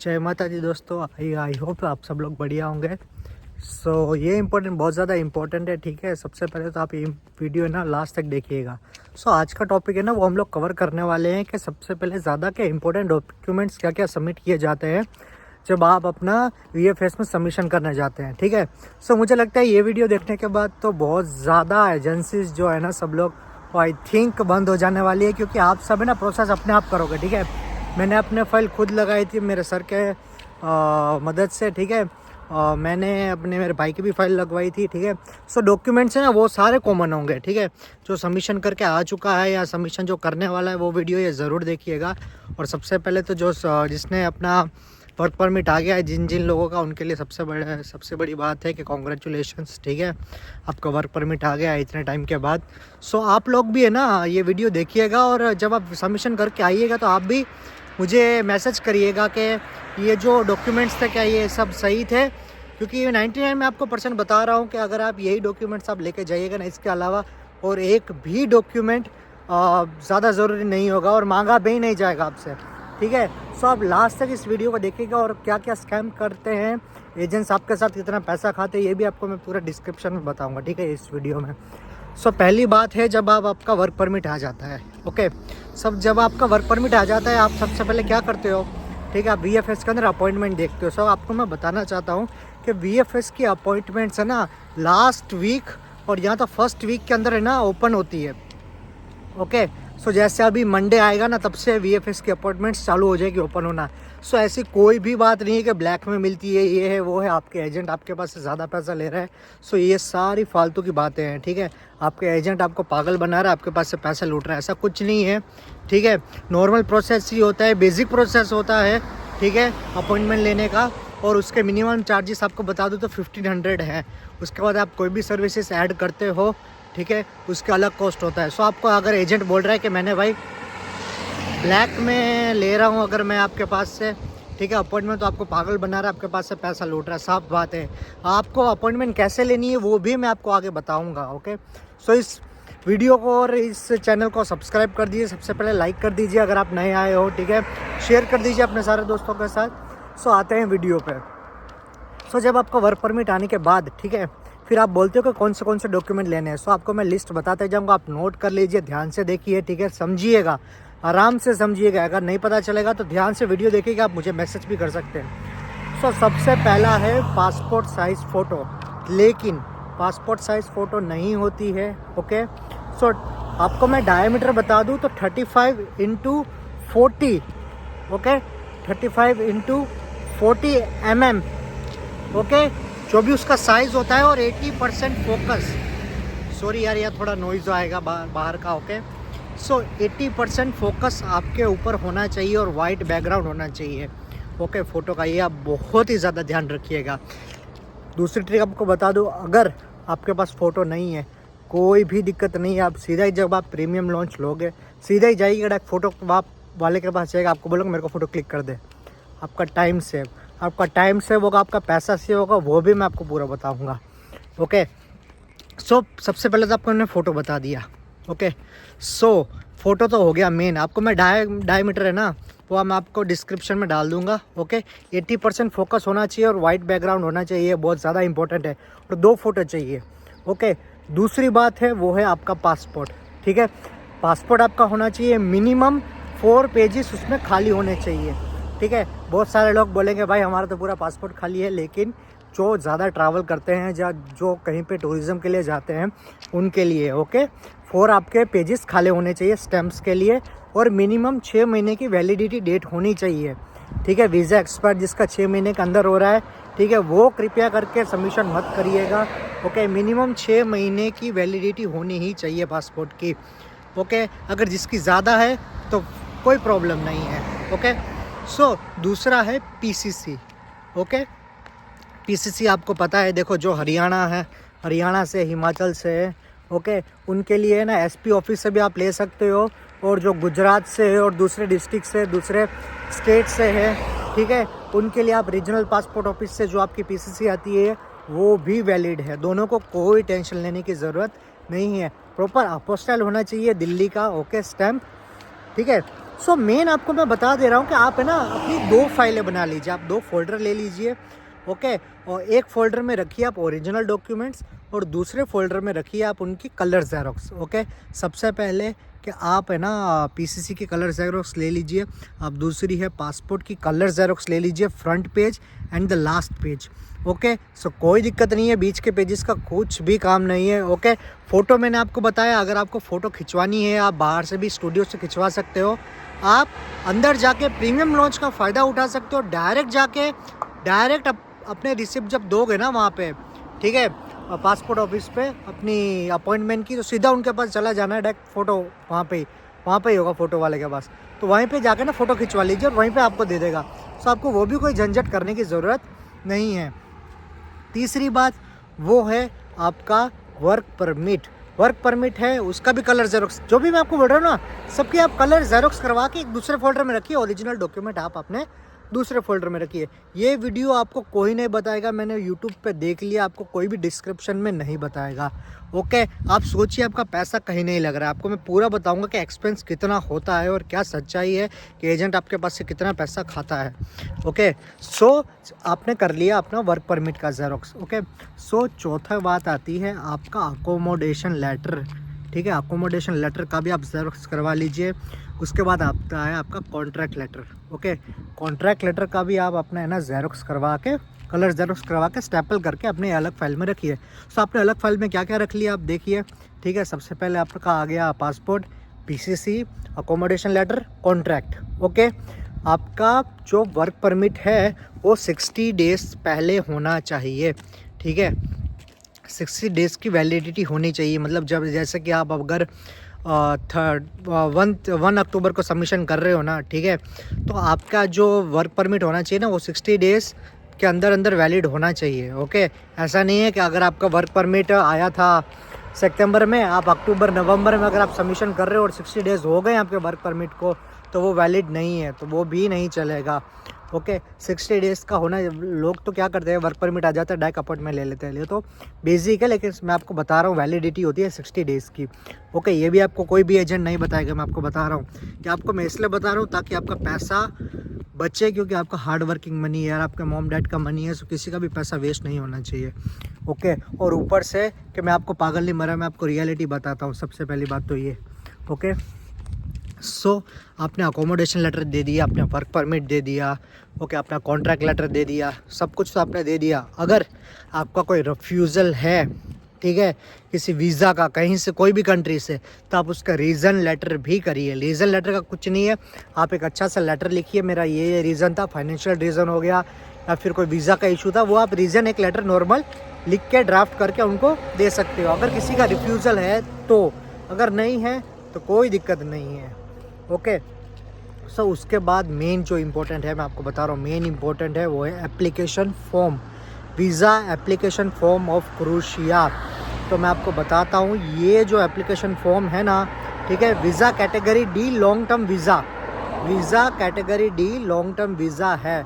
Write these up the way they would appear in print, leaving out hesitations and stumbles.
जय माता दी दोस्तों, आई होप आप सब लोग बढ़िया होंगे। सो ये इम्पोर्टेंट, बहुत ज़्यादा इम्पोर्टेंट है। ठीक है, सबसे पहले तो आप ये वीडियो ना लास्ट तक देखिएगा। सो आज का टॉपिक है ना, वो हम लोग कवर करने वाले हैं कि सबसे पहले ज़्यादा के इम्पोर्टेंट डॉक्यूमेंट्स क्या क्या सबमिट किए जाते हैं जब आप अपना VFS में सबमिशन करने जाते हैं। ठीक है, सो मुझे लगता है ये वीडियो देखने के बाद तो बहुत ज़्यादा एजेंसीज जो है ना, सब लोग आई थिंक बंद हो जाने वाली है, क्योंकि आप सब है ना प्रोसेस अपने आप करोगे। ठीक है, मैंने अपने फाइल खुद लगाई थी मेरे सर के मदद से। ठीक है, मैंने मेरे भाई की भी फाइल लगवाई थी। ठीक है, सो डॉक्यूमेंट्स है ना वो सारे कॉमन होंगे। ठीक है, जो सबमिशन करके आ चुका है या सबमिशन जो करने वाला है वो वीडियो ये ज़रूर देखिएगा। और सबसे पहले तो जो जिसने अपना वर्क परमिट आ गया है, जिन जिन लोगों का, उनके लिए सबसे बड़ी बात है कि कॉन्ग्रेचुलेशंस। ठीक है, आपका वर्क परमिट आ गया है इतने टाइम के बाद। सो आप लोग भी है ना ये वीडियो देखिएगा, और जब आप सबमिशन करके आइएगा तो आप भी मुझे मैसेज करिएगा कि ये जो डॉक्यूमेंट्स थे क्या ये सब सही थे, क्योंकि 99 में आपको % बता रहा हूँ कि अगर आप यही डॉक्यूमेंट्स आप लेके जाइएगा ना, इसके अलावा और एक भी डॉक्यूमेंट ज़्यादा ज़रूरी नहीं होगा और मांगा भी नहीं जाएगा आपसे। ठीक है, सो आप लास्ट तक इस वीडियो को देखिएगा, और क्या क्या स्कैम करते हैं एजेंट्स, आपके साथ कितना पैसा खाते हैं, ये भी आपको मैं पूरा डिस्क्रिप्शन में बताऊँगा। ठीक है, इस वीडियो में। सो पहली बात है, जब आपका वर्क परमिट आ जाता है, ओके, जब आपका वर्क परमिट आ जाता है, आप सबसे पहले क्या करते हो? ठीक है, आप VFS के अंदर अपॉइंटमेंट देखते हो। सो आपको मैं बताना चाहता हूँ कि VFS की अपॉइंटमेंट्स है ना लास्ट वीक और यहाँ तो फर्स्ट वीक के अंदर है ना ओपन होती है। ओके, सो जैसे अभी मंडे आएगा ना, तब से VFS की अपॉइंटमेंट्स चालू हो जाएगी ओपन होना। सो ऐसी कोई भी बात नहीं है कि ब्लैक में मिलती है, ये है वो है, आपके एजेंट आपके पास से ज़्यादा पैसा ले रहा है। सो ये सारी फालतू की बातें हैं। ठीक है, आपके एजेंट आपको पागल बना रहा है, आपके पास से पैसा लूट रहा है, ऐसा कुछ नहीं है। ठीक है, नॉर्मल प्रोसेस ही होता है, बेसिक प्रोसेस होता है। ठीक है, अपॉइंटमेंट लेने का, और उसके मिनिमम चार्जेस आपको बता दूँ तो 1500 है। उसके बाद आप कोई भी सर्विसेज ऐड करते हो, ठीक है, उसका अलग कॉस्ट होता है। सो आपको अगर एजेंट बोल रहा है कि मैंने भाई ब्लैक में ले रहा हूँ अगर मैं आपके पास से, ठीक है, अपॉइंटमेंट, तो आपको पागल बना रहा है, आपके पास से पैसा लूट रहा है, साफ बात है। आपको अपॉइंटमेंट कैसे लेनी है वो भी मैं आपको आगे बताऊँगा। ओके, सो इस वीडियो को और इस चैनल को सब्सक्राइब कर दीजिए, सबसे पहले लाइक कर दीजिए अगर आप नए आए हो। ठीक है, शेयर कर दीजिए अपने सारे दोस्तों के साथ। सो आते हैं वीडियो पे। सो जब आपका वर्क परमिट आने के बाद, ठीक है, फिर आप बोलते हो कि कौन से डॉक्यूमेंट लेने हैं। सो आपको मैं लिस्ट बताते जाऊँगा, आप नोट कर लीजिए, ध्यान से देखिए। ठीक है, समझिएगा, आराम से समझिएगा। अगर नहीं पता चलेगा तो ध्यान से वीडियो देखिएगा, आप मुझे मैसेज भी कर सकते हैं। सो सबसे पहला है पासपोर्ट साइज़ फ़ोटो, लेकिन पासपोर्ट साइज़ फ़ोटो नहीं होती है। ओके, सो आपको मैं डायमीटर बता दूँ तो 35x40, okay, 35x40 mm, okay, जो भी उसका साइज़ होता है, और 80% फोकस, सॉरी यार, यह थोड़ा नॉइज़ आएगा बाहर का। ओके, सो 80% फोकस आपके ऊपर होना चाहिए और वाइट बैकग्राउंड होना चाहिए। ओके, फ़ोटो का ये आप बहुत ही ज़्यादा ध्यान रखिएगा। दूसरी ट्रिक आपको बता दूँ, अगर आपके पास फ़ोटो नहीं है, कोई भी दिक्कत नहीं है, आप सीधा ही जब आप प्रीमियम लॉन्च लोगे, सीधा ही जाइएगा फ़ोटो वाले के पास जाएगा, आपको बोलोगे मेरे को फ़ोटो क्लिक कर दे। आपका टाइम सेव होगा, आपका पैसा सेव होगा, वो भी मैं आपको पूरा बताऊंगा। ओके, सो सबसे पहले तो आपको मैंने फ़ोटो बता दिया। ओके, सो फ़ोटो तो हो गया मेन। आपको मैं डायमीटर है ना, वो मैं आपको डिस्क्रिप्शन में डाल दूंगा। ओके, 80% फोकस होना चाहिए और वाइट बैकग्राउंड होना चाहिए, बहुत ज़्यादा इंपॉर्टेंट है, और 2 फोटो चाहिए। ओके, दूसरी बात है वो है आपका पासपोर्ट। ठीक है, पासपोर्ट आपका होना चाहिए मिनिमम 4 पेजेस उसमें खाली होने चाहिए। ठीक है, बहुत सारे लोग बोलेंगे भाई हमारा तो पूरा पासपोर्ट खाली है, लेकिन जो ज़्यादा ट्रैवल करते हैं या जो कहीं पे टूरिज़्म के लिए जाते हैं उनके लिए, ओके, 4 आपके पेजेस खाली होने चाहिए स्टैम्प्स के लिए, और मिनिमम 6 महीने की वैलिडिटी डेट होनी चाहिए। ठीक है, वीज़ा एक्सपायर जिसका 6 महीने के अंदर हो रहा है, ठीक है, वो कृपया करके सबमिशन मत करिएगा। ओके, मिनिमम 6 महीने की वैलिडिटी होनी ही चाहिए पासपोर्ट की। ओके, अगर जिसकी ज़्यादा है तो कोई प्रॉब्लम नहीं है। ओके, सो दूसरा है PCC। ओके, PCC आपको पता है, देखो जो हरियाणा से, हिमाचल से है, ओके, उनके लिए ना SP ऑफिस से भी आप ले सकते हो, और जो गुजरात से है और दूसरे डिस्ट्रिक्ट से, दूसरे स्टेट से है, ठीक है, उनके लिए आप रीजनल पासपोर्ट ऑफिस से जो आपकी PCC आती है वो भी वैलिड है। दोनों को कोई टेंशन लेने की ज़रूरत नहीं है। प्रॉपर अपोस्टाइल होना चाहिए दिल्ली का, ओके, स्टैम्प। ठीक है, सो मेन आपको मैं बता दे रहा हूँ कि आप है ना अपनी 2 फाइलें बना लीजिए, आप 2 फोल्डर ले लीजिए, ओके। और एक फोल्डर में रखिए आप ओरिजिनल डॉक्यूमेंट्स और दूसरे फोल्डर में रखिए आप उनकी कलर ज़ेरॉक्स, ओके। सबसे पहले कि आप है ना पीसीसी की कलर ज़ेरॉक्स ले लीजिए, आप दूसरी है पासपोर्ट की कलर ज़ेरॉक्स ले लीजिए, front page and the last page, okay. So कोई दिक्कत नहीं है, बीच के पेजेस का कुछ भी काम नहीं है, ओके। फ़ोटो मैंने आपको बताया, अगर आपको फ़ोटो खिंचवानी है आप बाहर से भी स्टूडियो से खिंचवा सकते हो, आप अंदर जाके प्रीमियम लॉन्च का फ़ायदा उठा सकते हो, डायरेक्ट अपने रिसिप्ट जब दोगे ना वहाँ पे, ठीक है, पासपोर्ट ऑफिस पे अपनी अपॉइंटमेंट की, तो सीधा उनके पास चला जाना है, डायरेक्ट फ़ोटो वहाँ पे ही होगा फ़ोटो वाले के पास, तो वहीं पे जाके ना फ़ोटो खिंचवा लीजिए और वहीं पे आपको दे देगा। सो आपको वो भी कोई झंझट करने की ज़रूरत नहीं है। तीसरी बात वो है आपका वर्क परमिट है, उसका भी कलर ज़ेरॉक्स, जो भी मैं आपको बोल रहा हूँ ना, सबकी आप कलर ज़ेरॉक्स करवा के एक दूसरे फोल्डर में रखिए, ओरिजिनल डॉक्यूमेंट आप अपने दूसरे फोल्डर में रखिए। ये वीडियो आपको कोई नहीं बताएगा, मैंने यूट्यूब पे देख लिया, आपको कोई भी डिस्क्रिप्शन में नहीं बताएगा, ओके। आप सोचिए आपका पैसा कहीं नहीं लग रहा है, आपको मैं पूरा बताऊंगा कि एक्सपेंस कितना होता है और क्या सच्चाई है कि एजेंट आपके पास से कितना पैसा खाता है, ओके। सो आपने कर लिया अपना वर्क परमिट का ज़ेरॉक्स, ओके। सो चौथा बात आती है आपका अकोमोडेशन लेटर, ठीक है। अकोमोडेशन लेटर का भी आप ज़ेरॉक्स करवा लीजिए। उसके बाद आता है आपका contract letter, okay. Contract letter का भी आप अपना है ना ज़ेरॉक्स करवा के, कलर ज़ेरॉक्स करवा के स्टेपल करके अपने अलग फाइल में रखिए। सो आपने अलग फाइल में क्या क्या रख लिया आप देखिए, ठीक है। सबसे पहले आपका आ गया passport, PCC, accommodation letter, contract, okay. आपका जो वर्क परमिट है वो 60 डेज़ पहले होना चाहिए, ठीक है। 60 डेज़ की वैलिडिटी होनी चाहिए, मतलब जब जैसे कि आप अगर 1 अक्टूबर को सबमिशन कर रहे हो ना, ठीक है, तो आपका जो वर्क परमिट होना चाहिए ना वो 60 डेज़ के अंदर वैलिड होना चाहिए, ओके। ऐसा नहीं है कि अगर आपका वर्क परमिट आया था सितंबर में, आप अक्टूबर नवंबर में अगर आप सबमिशन कर रहे हो और 60 डेज़ हो गए आपके वर्क परमिट को, तो वो वैलिड नहीं है, तो वो भी नहीं चलेगा, ओके। 60 डेज़ का होना, लोग तो क्या करते हैं वर्क परमिट आ जाता है डायरेक्ट अपॉइंटमेंट ले लेते हैं, ये तो बेसिक है, लेकिन मैं आपको बता रहा हूँ वैलिडिटी होती है 60 डेज़ की, ओके। ये भी आपको कोई भी एजेंट नहीं बताएगा, मैं आपको बता रहा हूँ कि आपको मैं इसलिए बता रहा हूँ ताकि आपका पैसा बचे, क्योंकि आपका हार्ड वर्किंग मनी है यार, आपके मॉम डैड का मनी है, सो किसी का भी पैसा वेस्ट नहीं होना चाहिए, ओके। और ऊपर से कि मैं आपको पागल नहीं मरा, मैं आपको रियलिटी बताता हूँ, सबसे पहली बात तो ये, ओके। सो आपने अकोमोडेशन लेटर दे दिया, आपने वर्क परमिट दे दिया, ओके, अपना कॉन्ट्रैक्ट लेटर दे दिया, सब कुछ तो आपने दे दिया। अगर आपका कोई रिफ्यूज़ल है, ठीक है, किसी वीज़ा का कहीं से, कोई भी कंट्री से, तो आप उसका रीज़न लेटर भी करिए। रीज़न लेटर का कुछ नहीं है, आप एक अच्छा सा लेटर लिखिए, मेरा ये रीज़न था, फाइनेंशियल रीज़न हो गया या फिर कोई वीज़ा का इशू था, वो आप रीज़न एक लेटर नॉर्मल लिख के ड्राफ्ट करके उनको दे सकते हो, अगर किसी का रिफ्यूज़ल है तो। अगर नहीं है तो कोई दिक्कत नहीं है, ओके। सो उसके बाद मेन जो इम्पोर्टेंट है, मैं आपको बता रहा हूँ मेन इम्पोर्टेंट है, वो है application form, visa application form of Croatia. तो मैं आपको बताता हूँ, ये जो एप्लीकेशन फॉर्म है ना, ठीक है, visa category D long term visa है,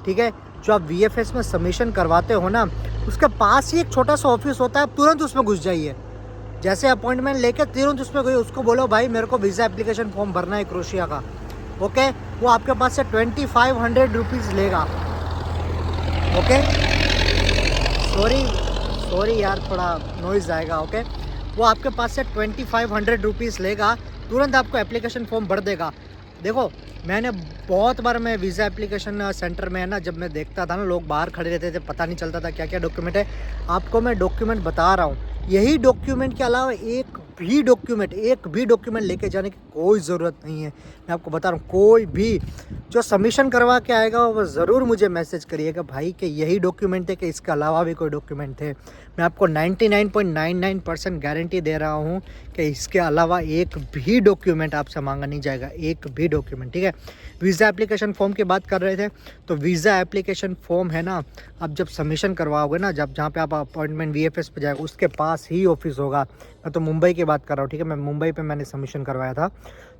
ठीक है। जो आप VFS में सबमिशन करवाते हो ना, उसके पास ही एक छोटा सा ऑफिस होता है, आप तुरंत उसमें घुस जाइए, जैसे अपॉइंटमेंट लेके तुरंत उसमें गए, उसको बोलो भाई मेरे को वीज़ा एप्लीकेशन फॉर्म भरना है क्रोएशिया का, ओके। वो आपके पास से 2500 रुपीज़ लेगा, ओके। सॉरी यार, थोड़ा नॉइज़ आएगा, ओके। वो आपके पास से 2500 रुपीज़ लेगा, तुरंत आपको एप्लीकेशन फॉर्म भर देगा। देखो मैंने बहुत बार, मैं वीज़ा एप्लीकेशन सेंटर में है ना, जब मैं देखता था ना लोग बाहर खड़े रहते थे, पता नहीं चलता था क्या क्या डॉक्यूमेंट है। आपको मैं डॉक्यूमेंट बता रहा हूँ, यही डॉक्यूमेंट के अलावा एक भी डॉक्यूमेंट लेके जाने की कोई ज़रूरत नहीं है। मैं आपको बता रहा हूँ, कोई भी जो सबमिशन करवा के आएगा वो ज़रूर मुझे मैसेज करिएगा भाई कि यही डॉक्यूमेंट है कि इसके अलावा भी कोई डॉक्यूमेंट थे। मैं आपको 99.99% गारंटी दे रहा हूँ कि इसके अलावा एक भी डॉक्यूमेंट आपसे मांगा नहीं जाएगा, एक भी डॉक्यूमेंट, ठीक है। वीज़ा एप्लीकेशन फ़ॉर्म की बात कर रहे थे, तो वीज़ा एप्लीकेशन फ़ॉर्म है ना, आप जब सबमिशन करवाओगे ना, जहाँ पे आप अपॉइंटमेंट VFS पे जाएगा, उसके पास ही ऑफिस होगा। मैं तो मुंबई की बात कर रहा हूँ, ठीक है, मैं मुंबई पे मैंने सबमिशन करवाया था,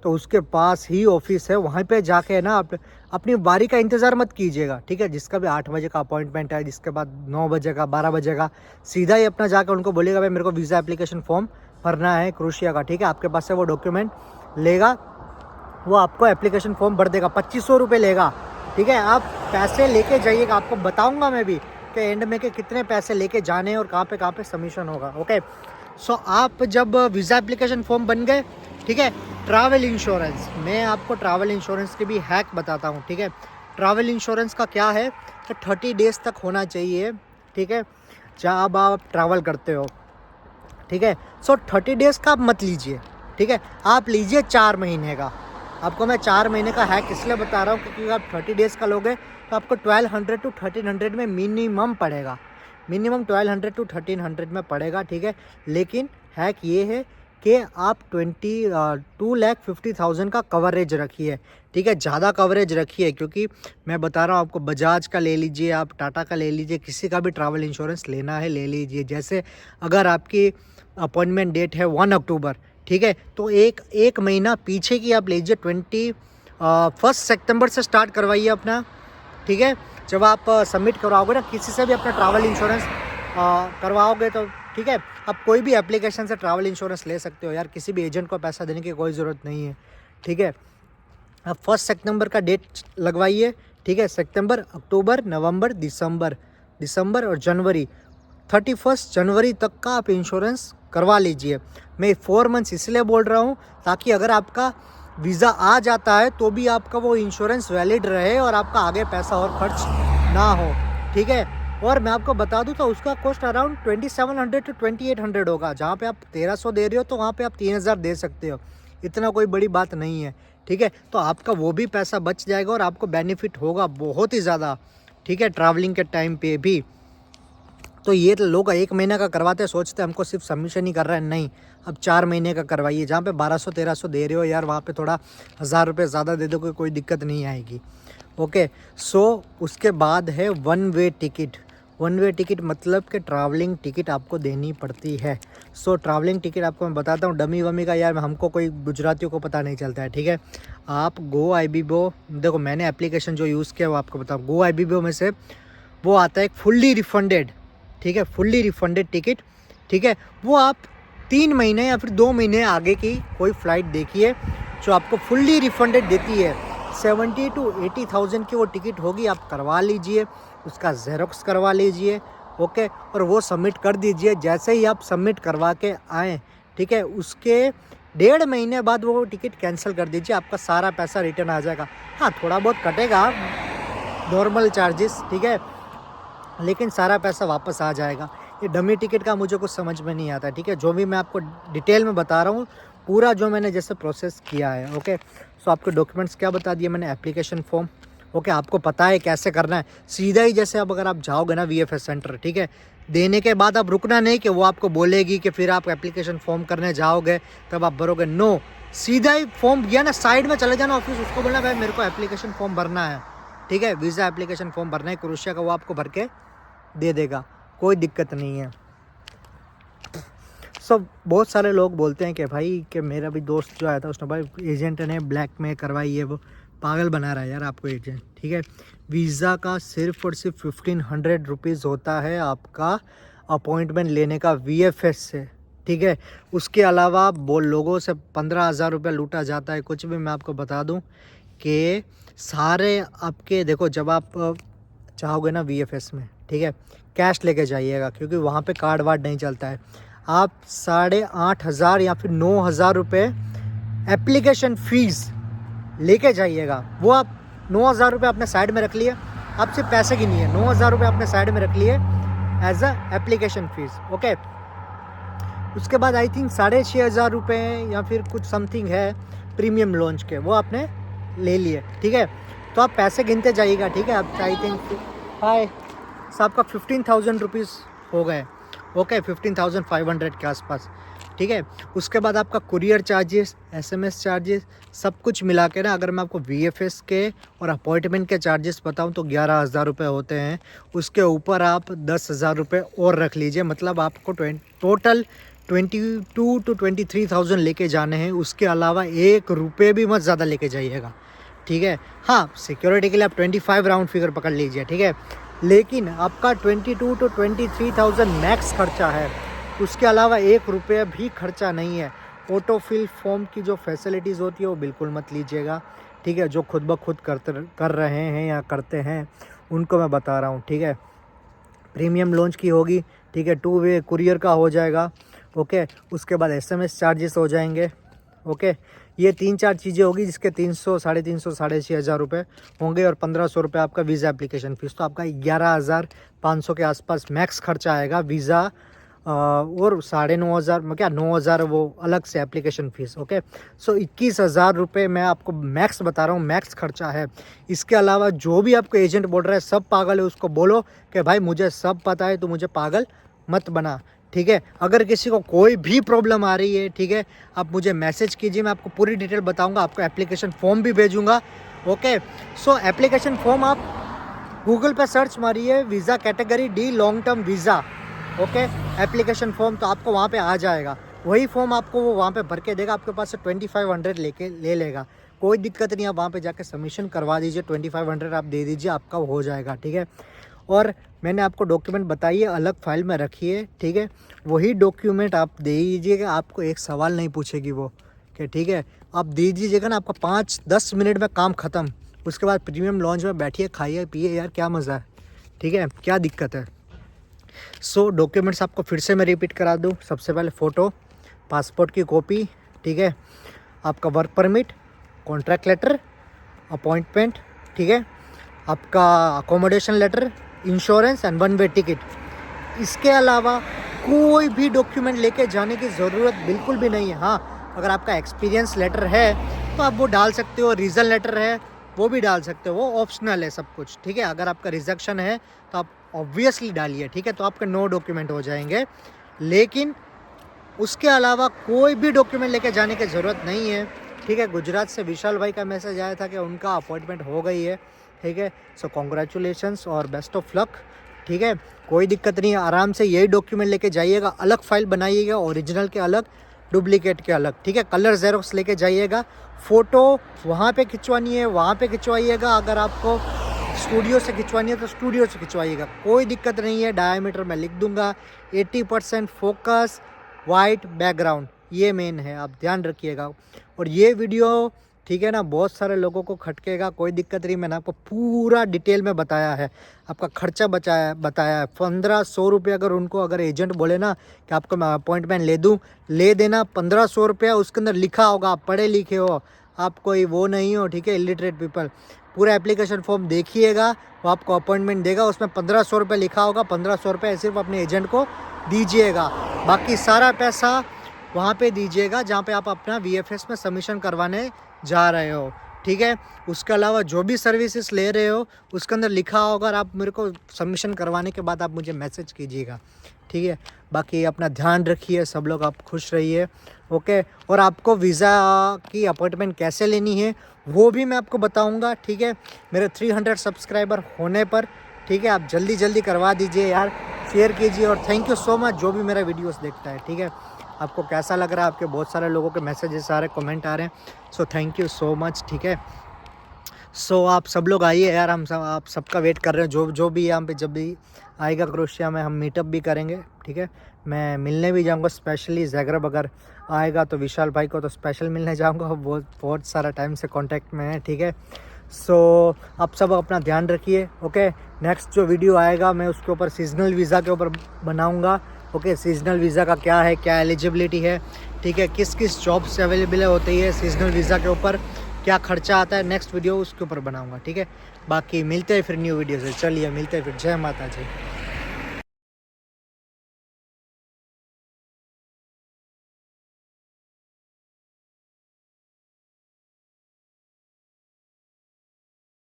तो उसके पास ही ऑफिस है, वहाँ पे जाके है ना आप अपनी बारी का इंतज़ार मत कीजिएगा, ठीक है। जिसका भी 8 बजे का अपॉइंटमेंट है, जिसके बाद 9 बजे का, 12 बजे का, सीधा ही अपना जाकर उनको बोलिएगा भाई मेरे को वीज़ा एप्लीकेशन फॉर्म भरना है क्रोएशिया का, ठीक है। आपके पास से वो डॉक्यूमेंट लेगा, वो आपको एप्लीकेशन फॉर्म भर देगा, 2500 रुपये लेगा, ठीक है। आप पैसे लेके जाइएगा, आपको बताऊंगा मैं भी कि एंड में के कितने पैसे लेके जाने हैं और कहाँ पे सबमिशन होगा। ओके, सो आप जब वीज़ा एप्लीकेशन फॉर्म बन गए, ठीक है, ट्रैवल इंश्योरेंस, मैं आपको ट्रैवल इंश्योरेंस के भी हैक बताता हूँ, ठीक है। ट्रैवल इंश्योरेंस का क्या है कि 30 डेज़ तक होना चाहिए, ठीक है, जब आप ट्रैवल करते हो, ठीक है। सो 30 डेज़ का आप मत लीजिए, ठीक है, आप लीजिए 4 महीने का। आपको मैं 4 महीने का हैक इसलिए बता रहा हूँ क्योंकि आप 30 डेज़ का लोगे तो आपको 1200 to 1300 में मिनिमम पड़ेगा, मिनिमम 1200 to 1300 में पड़ेगा, ठीक है। लेकिन हैक ये है कि आप 2,50,000 का कवरेज रखिए, ठीक है, ज़्यादा कवरेज रखिए, क्योंकि मैं बता रहा हूँ आपको, बजाज का ले लीजिए, आप टाटा का ले लीजिए, किसी का भी ट्रैवल इंश्योरेंस लेना है ले लीजिए। जैसे अगर आपकी अपॉइंटमेंट डेट है 1 अक्टूबर, ठीक है, तो एक महीना पीछे की आप लीजिए, 21 सितंबर से स्टार्ट करवाइए अपना, ठीक है। जब आप सबमिट करवाओगे ना किसी से भी अपना ट्रैवल इंश्योरेंस करवाओगे तो, ठीक है, आप कोई भी एप्लीकेशन से ट्रैवल इंश्योरेंस ले सकते हो यार, किसी भी एजेंट को पैसा देने की कोई ज़रूरत नहीं है, ठीक है। आप 1 सितंबर का डेट लगवाइए, ठीक है, सितंबर, अक्टूबर, नवंबर, दिसंबर और जनवरी, 31 जनवरी तक का आप इंश्योरेंस करवा लीजिए। मैं 4 मंथ्स इसलिए बोल रहा हूँ ताकि अगर आपका वीज़ा आ जाता है तो भी आपका वो इंश्योरेंस वैलिड रहे और आपका आगे पैसा और खर्च ना हो, ठीक है। और मैं आपको बता दूँ तो उसका कॉस्ट अराउंड 2700 to 2800 होगा। जहाँ पे आप 1300 दे रहे हो तो वहाँ पे आप 3000 दे सकते हो, इतना कोई बड़ी बात नहीं है, ठीक है। तो आपका वो भी पैसा बच जाएगा और आपको बेनिफिट होगा बहुत ही ज़्यादा, ठीक है, ट्रैवलिंग के टाइम पे भी। तो ये लोग 1 महीने का करवाते सोचते हमको सिर्फ सबमिशन ही कर रहा है, नहीं, अब 4 महीने का करवाइए। जहाँ पे 1200-1300 दे रहे हो यार, वहाँ पे थोड़ा 1000 रुपये ज़्यादा दे दो, कोई दिक्कत नहीं आएगी। ओके, सो उसके बाद है 1 वे टिकट। 1 वे टिकट मतलब कि ट्रैवलिंग टिकट आपको देनी पड़ती है। सो ट्रैवलिंग टिकट आपको मैं बताता हूँ, डमी वमी का यार हमको कोई गुजरातियों को पता नहीं चलता है, ठीक है। आप गो आईबीबो, देखो मैंने एप्लीकेशन जो यूज़ किया वो आपको बताऊँ, गो आईबीबो में से वो आता है एक फुल्ली रिफंडेड, ठीक है, फुल्ली रिफंडेड टिकट, ठीक है। वो आप 3 महीने या फिर 2 महीने आगे की कोई फ़्लाइट देखिए जो आपको फुल्ली रिफंडेड देती है। 70 to 80,000 की वो टिकट होगी, आप करवा लीजिए, उसका ज़ेरोक्स करवा लीजिए, ओके, और वो सबमिट कर दीजिए। जैसे ही आप सबमिट करवा के आएँ, ठीक है, उसके 1.5 महीने बाद वो टिकट कैंसिल कर दीजिए, आपका सारा पैसा रिटर्न आ जाएगा। हाँ, थोड़ा बहुत कटेगा, नॉर्मल चार्जेस, ठीक है, लेकिन सारा पैसा वापस आ जाएगा। ये डमी टिकट का मुझे कुछ समझ में नहीं आता, ठीक है, जो भी मैं आपको डिटेल में बता रहा हूँ, पूरा जो मैंने जैसे प्रोसेस किया है, ओके। सो आपके डॉक्यूमेंट्स क्या बता दिए मैंने, एप्लीकेशन फॉर्म, ओके, आपको पता है कैसे करना है। सीधा ही जैसे अब अगर आप जाओगे ना वीएफएस सेंटर, ठीक है, देने के बाद आप रुकना नहीं कि वो आपको बोलेगी कि फिर आप एप्लीकेशन फॉर्म करने जाओगे तब आप भरोगे, नो, सीधा ही फॉर्म दिया ना, साइड में चले जाना ऑफिस, उसको बोलना भाई मेरे को एप्लीकेशन फॉर्म भरना है, ठीक है, वीज़ा एप्लीकेशन फॉर्म भरना है क्रोएशिया का, वो आपको भर के दे देगा, कोई दिक्कत नहीं है। सब बहुत सारे लोग बोलते हैं कि भाई कि मेरा भी दोस्त जो आया था उसने भाई एजेंट ने ब्लैक में करवाई है, वो पागल बना रहा है यार आपको एजेंट, ठीक है। वीज़ा का सिर्फ और सिर्फ 1500 रुपीज़ होता है आपका अपॉइंटमेंट लेने का वीएफएस से, ठीक है। उसके अलावा वो लोगों से 15,000 रुपये लूटा जाता है। कुछ भी मैं आपको बता दूं कि सारे आपके, देखो जब आप चाहोगे ना वीएफएस में, ठीक है, कैश लेके जाइएगा क्योंकि वहाँ पे कार्ड वार्ड नहीं चलता है। आप 8,500 या फिर 9,000 रुपये एप्लीकेशन फ़ीस लेके जाइएगा। वो आप 9,000 रुपये अपने साइड में रख लिए, आप सिर्फ पैसे की नहीं है, 9,000 रुपये अपने साइड में रख लिए as a application fees, okay. उसके बाद आई थिंक 6,500 रुपये या फिर कुछ समथिंग है प्रीमियम लॉन्च के, वो आपने ले लिए, ठीक है। तो आप पैसे गिनते जाइएगा, ठीक है। आप आई थिंक हाय आपका 15,000 रुपीज़ हो गए, ओके, 15,500 के आसपास, ठीक है। उसके बाद आपका कुरियर चार्जेस, एसएमएस चार्जेस, सब कुछ मिला के ना, अगर मैं आपको वीएफएस के और अपॉइंटमेंट के चार्जेस बताऊं तो 11,000 रुपये होते हैं। उसके ऊपर आप 10,000 रुपये और रख लीजिए, मतलब आपको टोटल 22 to 23,000 लेके जाने हैं। उसके अलावा 1 रुपये भी मत ज़्यादा लेके जाइएगा, ठीक है। हाँ, सिक्योरिटी के लिए आप 25 राउंड फिगर पकड़ लीजिए, ठीक है, लेकिन आपका 22 to 23,000 मैक्स खर्चा है। उसके अलावा 1 रुपये भी खर्चा नहीं है। ऑटोफिल फॉर्म की जो फैसिलिटीज़ होती है वो बिल्कुल मत लीजिएगा, ठीक है। जो खुद ब खुद कर रहे हैं या करते हैं उनको मैं बता रहा हूँ, ठीक है। प्रीमियम लॉन्च की होगी, ठीक है। 2 वे कुरियर का हो जाएगा, ओके। उसके बाद SMS चार्जेस हो जाएंगे, ओके। ये 3-4 चीज़ें होगी जिसके 300, 350, 6,500 रुपये होंगे और 1,500 रुपये आपका वीज़ा एप्लीकेशन फ़ीस। तो आपका 11,500 के आसपास मैक्स खर्चा आएगा वीज़ा, और 9,500 में क्या 9,000 वो अलग से एप्लीकेशन फ़ीस, ओके। सो 21,000 रुपये मैं आपको मैक्स बता रहा हूँ, मैक्स खर्चा है। इसके अलावा जो भी आपको एजेंट बोल रहा है सब पागल है, उसको बोलो कि भाई मुझे सब पता है, तो मुझे पागल मत बना, ठीक है। अगर किसी को कोई भी प्रॉब्लम आ रही है, ठीक है, आप मुझे मैसेज कीजिए, मैं आपको पूरी डिटेल बताऊंगा, आपको एप्लीकेशन फॉर्म भी भेजूंगा, ओके। सो एप्लीकेशन फॉर्म आप गूगल पे सर्च मारिए, visa category D long term visa, okay. Application form, तो आपको वहाँ पे आ जाएगा। वही फॉर्म आपको वो वहाँ पे भर के देगा, आपके पास से 2500 ले लेगा। कोई दिक्कत नहीं, आप वहाँ पे जाके सबमिशन करवा दीजिए, 2500 आप दे दीजिए, आपका हो जाएगा, ठीक है। और मैंने आपको डॉक्यूमेंट बताइए, अलग फाइल में रखिए, ठीक है। वही डॉक्यूमेंट आप दे दीजिएगा, आपको एक सवाल नहीं पूछेगी वो, कि ठीक है। आप दे दीजिएगा ना, आपका 5-10 मिनट में काम ख़त्म। उसके बाद प्रीमियम लॉन्च में बैठिए, खाइए पिए, यार क्या मज़ा है, ठीक है, क्या दिक्कत है। सो डॉक्यूमेंट्स आपको फिर से मैं रिपीट करा दूँ। सबसे पहले फ़ोटो, पासपोर्ट की कॉपी, ठीक है, आपका work permit, contract letter, appointment, ठीक है, आपका accommodation letter, insurance and 1 way ticket. इसके अलावा कोई भी डॉक्यूमेंट लेके जाने की ज़रूरत बिल्कुल भी नहीं है। हाँ, अगर आपका एक्सपीरियंस लेटर है तो आप वो डाल सकते हो, रीज़न लेटर है वो भी डाल सकते हो, वो ऑप्शनल है सब कुछ, ठीक है। अगर आपका रिजेक्शन है तो आप ऑब्वियसली डालिए, ठीक है, तो आपके 9 डॉक्यूमेंट हो जाएंगे। लेकिन उसके अलावा कोई भी डॉक्यूमेंट लेके जाने की ज़रूरत नहीं है, ठीक है। गुजरात से विशाल भाई का मैसेज आया था कि उनका अपॉइंटमेंट हो गई है, ठीक है। सो कॉन्ग्रेचुलेशंस और बेस्ट ऑफ लक, ठीक है। कोई दिक्कत नहीं है, आराम से यही डॉक्यूमेंट लेके जाइएगा। अलग फाइल बनाइएगा, ओरिजिनल के अलग, डुप्लीकेट के अलग, ठीक है। कलर जेरोक्स लेके जाइएगा। फ़ोटो वहाँ पे खिंचवानी है वहाँ पे खिंचवाइएगा, अगर आपको स्टूडियो से खिंचवानी है तो स्टूडियो से खिंचवाइएगा, कोई दिक्कत नहीं है। डायमीटर मैं लिख दूंगा, 80% फोकस, वाइट बैकग्राउंड, ये मेन है, आप ध्यान रखिएगा। और ये वीडियो, ठीक है ना, बहुत सारे लोगों को खटकेगा, कोई दिक्कत नहीं, मैंने आपको पूरा डिटेल में बताया है। आपका खर्चा बताया है 1,500 रुपये। अगर एजेंट बोले ना कि आपको मैं अपॉइंटमेंट ले देना 1,500 रुपया, उसके अंदर लिखा होगा, आप पढ़े लिखे हो, आप कोई वो नहीं हो, ठीक है, इलिटरेट पीपल। पूरा एप्लीकेशन फॉर्म देखिएगा, वो आपको अपॉइंटमेंट देगा, उसमें 1,500 रुपये लिखा होगा। 1,500 रुपये सिर्फ अपने एजेंट को दीजिएगा, बाकी सारा पैसा वहाँ पे दीजिएगा जहाँ पे आप अपना VFS में सबमिशन करवाने जा रहे हो, ठीक है। उसके अलावा जो भी सर्विसेज ले रहे हो उसके अंदर लिखा होगा, और आप मेरे को सबमिशन करवाने के बाद आप मुझे मैसेज कीजिएगा, ठीक है। बाकी अपना ध्यान रखिए, सब लोग आप खुश रहिए, ओके। और आपको वीज़ा की अपॉइंटमेंट कैसे लेनी है वो भी मैं आपको बताऊंगा, ठीक है, मेरे 300 सब्सक्राइबर होने पर, ठीक है। आप जल्दी करवा दीजिए यार, शेयर कीजिए। और थैंक यू सो मच जो भी मेरा वीडियोस देखता है, ठीक है। आपको कैसा लग रहा है, आपके बहुत सारे लोगों के मैसेजेस आ रहे, कमेंट आ रहे हैं, so thank you so much, ठीक है। सो आप सब लोग आइए यार, आप सबका वेट कर रहे हैं। जो भी यहाँ पे जब भी आएगा क्रोएशिया में, हम मीटअप भी करेंगे, ठीक है। मैं मिलने भी जाऊँगा, स्पेशली ज़ैग्रेब अगर आएगा तो विशाल भाई को तो स्पेशल मिलने जाऊँगा, बहुत सारा टाइम से कॉन्टैक्ट में है, ठीक है। सो आप सब अपना ध्यान रखिए, ओके। नेक्स्ट जो वीडियो आएगा मैं उसके ऊपर सीजनल वीज़ा के ऊपर बनाऊँगा, ओके। सीजनल वीज़ा का क्या है, क्या एलिजिबिलिटी है, ठीक है, किस किस जॉब से अवेलेबल होती है सीजनल वीज़ा के ऊपर, क्या खर्चा आता है, नेक्स्ट वीडियो उसके ऊपर बनाऊंगा, ठीक है। बाकी मिलते हैं फिर न्यू वीडियो से, चलिए मिलते हैं फिर, जय माता जी।